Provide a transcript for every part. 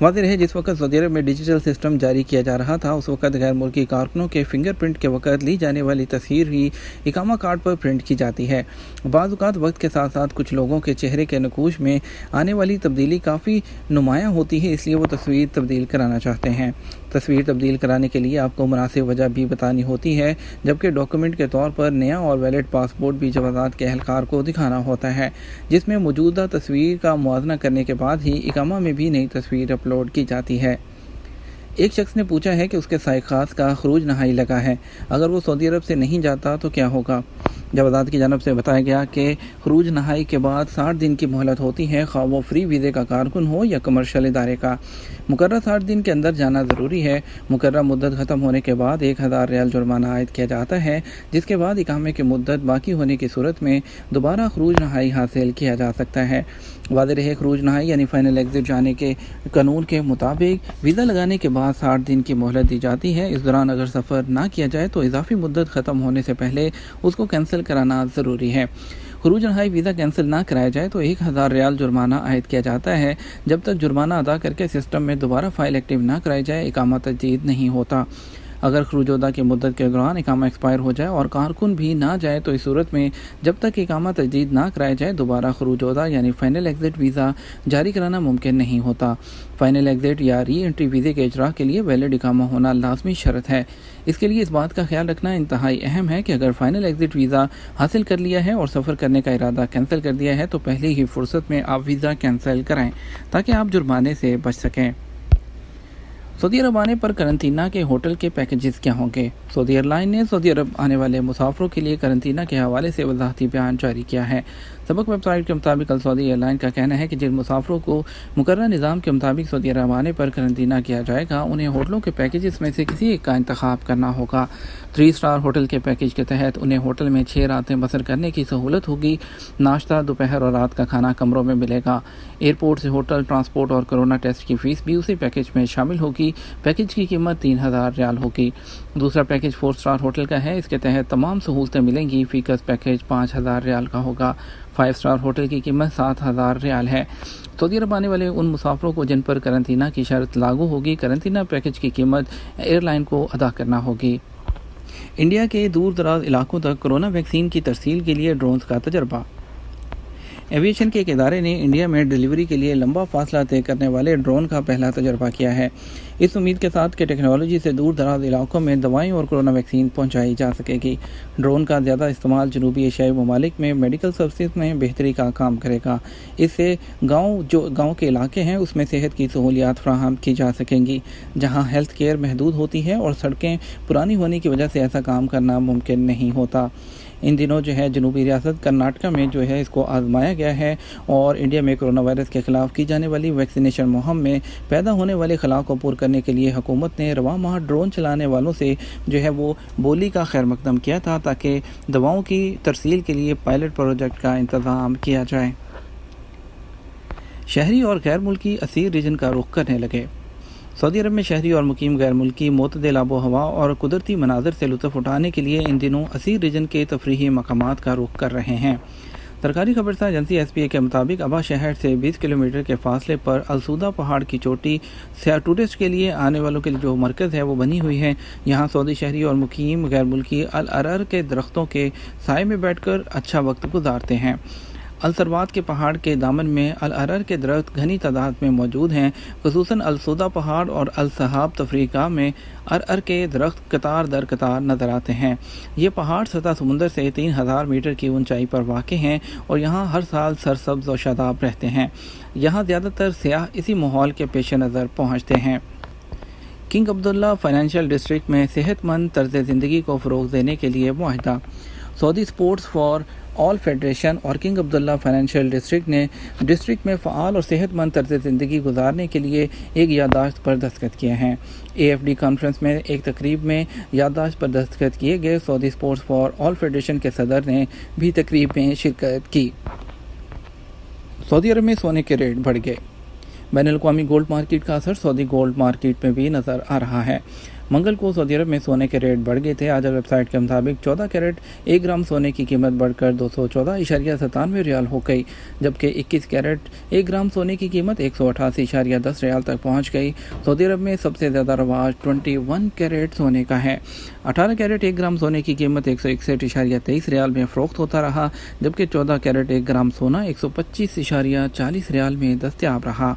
واضح ہے جس وقت سعودی عرب میں ڈیجیٹل سسٹم جاری کیا جا رہا تھا اس وقت غیر ملکی کارکنوں کے فنگر پرنٹ کے وقت لی جانے والی تصویر ہی اقامہ کارڈ پر پرنٹ کی جاتی ہے۔ بعض اوقات وقت کے ساتھ ساتھ کچھ لوگوں کے چہرے کے نقوش میں آنے والی تبدیلی کافی نمایاں ہوتی ہے، اس لیے وہ تصویر تبدیل کرانا چاہتے ہیں۔ تصویر تبدیل کرانے کے لیے آپ کو مناسب وجہ بھی بتانی ہوتی ہے، جبکہ ڈاکومنٹ کے طور پر نیا اور ویلڈ پاسپورٹ بھی جوازات کے اہلکار کو دکھانا ہوتا ہے، جس میں موجودہ تصویر کا موازنہ کرنے کے بعد ہی اقامہ میں بھی نئی تصویر اپلوڈ کی جاتی ہے۔ ایک شخص نے پوچھا ہے کہ اس کے سائق خاص کا خروج نہائی لگا ہے، اگر وہ سعودی عرب سے نہیں جاتا تو کیا ہوگا؟ جوازات کی جانب سے بتایا گیا کہ خروج نہائی کے بعد 60 دن کی مہلت ہوتی ہے، خواہ وہ فری ویزے کا کارکن ہو یا کمرشل ادارے کا۔ مقررہ 60 دن کے اندر جانا ضروری ہے۔ مقررہ مدت ختم ہونے کے بعد 1000 ریال جرمانہ عائد کیا جاتا ہے، جس کے بعد اقامے کی مدت باقی ہونے کی صورت میں دوبارہ خروج نہائی حاصل کیا جا سکتا ہے۔ واضح رہے خروج نہائی یعنی فائنل ایگزٹ جانے کے قانون کے مطابق ویزا لگانے کے بعد 60 دن کی مہلت دی جاتی ہے۔ اس دوران اگر سفر نہ کیا جائے تو اضافی مدت ختم ہونے سے پہلے اس کو کینسل کرانا ضروری ہے۔ خروج نہائی ویزا کینسل نہ کرایا جائے تو 1000 ریال جرمانہ عائد کیا جاتا ہے۔ جب تک جرمانہ ادا کر کے سسٹم میں دوبارہ فائل ایکٹیو نہ کرائی جائے اقامہ تجدید نہیں ہوتا۔ اگر خروج عہدہ کی مدت کے دوران اقامہ ایکسپائر ہو جائے اور کارکن بھی نہ جائے تو اس صورت میں جب تک اقامہ تجدید نہ کرایا جائے دوبارہ خروج عہدہ یعنی فائنل ایگزٹ ویزا جاری کرانا ممکن نہیں ہوتا۔ فائنل ایگزٹ یا ری انٹری ویزے کے اجراء کے لیے ویلڈ اقامہ ہونا لازمی شرط ہے۔ اس کے لیے اس بات کا خیال رکھنا انتہائی اہم ہے کہ اگر فائنل ایگزٹ ویزا حاصل کر لیا ہے اور سفر کرنے کا ارادہ کینسل کر دیا ہے تو پہلی ہی فرصت میں آپ ویزا کینسل کرائیں تاکہ آپ جرمانے سے بچ سکیں۔ سعودی عرب آنے پر قرنطینہ کے ہوٹل کے پیکیجز کیا ہوں گے؟ سعودی ایئر لائن نے سعودی عرب آنے والے مسافروں کے لیے قرنطینہ کے حوالے سے وضاحتی بیان جاری کیا ہے۔ سبق ویب سائٹ کے مطابق سعودی ایئر لائن کا کہنا ہے کہ جن مسافروں کو مقررہ نظام کے مطابق سعودی عرب آنے پر قرنطینہ کیا جائے گا انہیں ہوٹلوں کے پیکیجز میں سے کسی ایک کا انتخاب کرنا ہوگا۔ 3 اسٹار ہوٹل کے پیکیج کے تحت انہیں ہوٹل میں 6 راتیں بسر کرنے کی سہولت ہوگی۔ ناشتہ، دوپہر اور رات کا کھانا کمروں میں ملے گا۔ ایئرپورٹ سے ہوٹل ٹرانسپورٹ اور کرونا ٹیسٹ کی فیس بھی اسی پیکیج میں شامل ہوگی۔ پیکیج کی قیمت 3000 ریال ہوگی۔ دوسرا پیکیج 4 اسٹار ہوٹل کا ہے، اس کے تحت تمام سہولتیں ملیں گی۔ فیکس پیکیج 5000 ریال کا ہوگا۔ 5 اسٹار ہوٹل کی قیمت 7000 ریال ہے۔ سعودی عرب آنے والے ان مسافروں کو جن پر قرنطینہ کی شرط لاگو ہوگی قرنطینہ پیکیج کی قیمت ایئر لائن کو ادا کرنا ہوگی۔ انڈیا کے دور دراز علاقوں تک کرونا ویکسین کی ترسیل کے لیے ڈرونز کا تجربہ۔ ایویشن کے ایک ادارے نے انڈیا میں ڈیلیوری کے لیے لمبا فاصلہ طے کرنے والے ڈرون کا پہلا تجربہ کیا ہے، اس امید کے ساتھ کہ ٹیکنالوجی سے دور دراز علاقوں میں دوائیں اور کرونا ویکسین پہنچائی جا سکے گی۔ ڈرون کا زیادہ استعمال جنوبی ایشیائی ممالک میں میڈیکل سروسز میں بہتری کا کام کرے گا۔ اس سے گاؤں کے علاقے ہیں اس میں صحت کی سہولیات فراہم کی جا سکیں گی، جہاں ہیلتھ کیئر محدود ہوتی ہے اور سڑکیں پرانی ہونے کی وجہ سے ایسا کام کرنا ممکن نہیں ہوتا۔ ان دنوں جنوبی ریاست کرناٹکا میں اس کو آزمایا گیا ہے اور انڈیا میں کرونا وائرس کے خلاف کی جانے والی ویکسینیشن مہم میں پیدا ہونے والے خلا کو پور کرنے کے لیے حکومت نے رواں ماہ ڈرون چلانے والوں سے وہ بولی کا خیر مقدم کیا تھا تاکہ دواؤں کی ترسیل کے لیے پائلٹ پروجیکٹ کا انتظام کیا جائے۔ شہری اور غیر ملکی اسیر ریجن کا رخ کرنے لگے۔ سعودی عرب میں شہری اور مقیم غیر ملکی معتدل آب و ہوا اور قدرتی مناظر سے لطف اٹھانے کے لیے ان دنوں اسیر ریجن کے تفریحی مقامات کا رخ کر رہے ہیں۔ سرکاری خبرساز ایجنسی ایس پی اے کے مطابق ابا شہر سے 20 کلومیٹر کے فاصلے پر السودہ پہاڑ کی چوٹی ٹورسٹ کے لیے آنے والوں کے لیے مرکز ہے وہ بنی ہوئی ہے۔ یہاں سعودی شہری اور مقیم غیر ملکی الارر کے درختوں کے سائے میں بیٹھ کر اچھا وقت گزارتے ہیں۔ السروات کے پہاڑ کے دامن میں الارر کے درخت گھنی تعداد میں موجود ہیں، خصوصاً السودہ پہاڑ اور الصحاب تفریح گاہ میں ارر کے درخت قطار در قطار نظر آتے ہیں۔ یہ پہاڑ سطح سمندر سے 3000 میٹر کی اونچائی پر واقع ہیں اور یہاں ہر سال سرسبز و شاداب رہتے ہیں۔ یہاں زیادہ تر سیاح اسی ماحول کے پیش نظر پہنچتے ہیں۔ کنگ عبداللہ فائنینشیل ڈسٹرکٹ میں صحت مند طرز زندگی کو فروغ دینے کے لیے معاہدہ۔ سعودی اسپورٹس فار آل فیڈریشن اور کنگ عبداللہ فائنینشیل ڈسٹرکٹ نے ڈسٹرکٹ میں فعال اور صحت مند طرز زندگی گزارنے کے لیے ایک یادداشت پر دستخط کیے ہیں۔ اے ایف ڈی کانفرنس میں ایک تقریب میں یادداشت پر دستخط کیے گئے۔ سعودی اسپورٹس فار آل فیڈریشن کے صدر نے بھی تقریب میں شرکت کی۔ سعودی عرب میں سونے کے ریٹ بڑھ گئے۔ بین الاقوامی گولڈ مارکیٹ کا اثر سعودی گولڈ مارکیٹ میں بھی نظر آ رہا ہے۔ منگل کو سعودی عرب میں سونے کے ریٹ بڑھ گئے تھے۔ آج ویب سائٹ کے مطابق 14 کیرٹ 1 گرام سونے کی قیمت بڑھ کر 214.97 ریال ہو گئی، جبکہ 21 کیرٹ 1 گرام سونے کی قیمت 188.10 ریال تک پہنچ گئی۔ سعودی عرب میں سب سے زیادہ رواج 21 کیرٹ سونے کا ہے۔ 18 کیرٹ 1 گرام سونے کی قیمت 161.23 ریال میں فروخت ہوتا رہا، جبکہ 14 کیرٹ 1 گرام سونا 125.40 ریال میں دستیاب رہا۔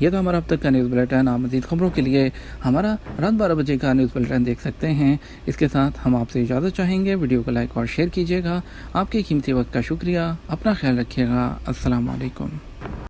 یہ تو ہمارا اب تک کا نیوز بلیٹن۔ آپ مزید خبروں کے لیے ہمارا رات 12 بجے کا نیوز بلیٹن دیکھ سکتے ہیں۔ اس کے ساتھ ہم آپ سے اجازت چاہیں گے۔ ویڈیو کو لائک اور شیئر کیجیے گا۔ آپ کے قیمتی وقت کا شکریہ۔ اپنا خیال رکھیے گا۔ السلام علیکم۔